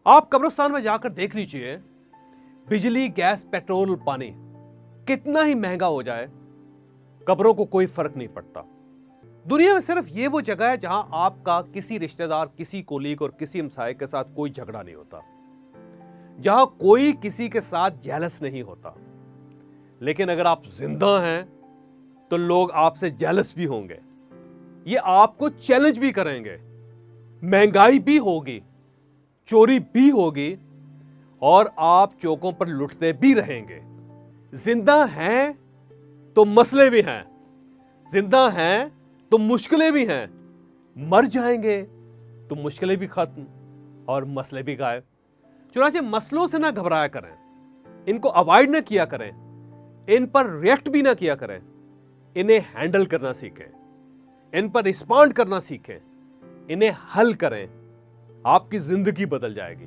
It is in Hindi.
आप कब्रिस्तान में जाकर देख लीजिए, बिजली, गैस, पेट्रोल, पानी कितना ही महंगा हो जाए, कब्रों को कोई फर्क नहीं पड़ता। दुनिया में सिर्फ ये वो जगह है जहां आपका किसी रिश्तेदार, किसी कोलीग और किसी हमसाये के साथ कोई झगड़ा नहीं होता, जहां कोई किसी के साथ जेलस नहीं होता। लेकिन अगर आप जिंदा हैं तो लोग आपसे जेलस भी होंगे, ये आपको चैलेंज भी करेंगे, महंगाई भी होगी, चोरी भी होगी और आप चौकों पर लुटते भी रहेंगे। जिंदा हैं तो मसले भी हैं, जिंदा हैं तो मुश्किलें भी हैं, मर जाएंगे तो मुश्किलें भी खत्म और मसले भी गायब। चुनांचे मसलों से ना घबराया करें, इनको अवॉइड ना किया करें, इन पर रिएक्ट भी ना किया करें, इन्हें हैंडल करना सीखें, इन पर रिस्पॉन्ड करना सीखें, इन्हें हल करें। आपकी जिंदगी बदल जाएगी।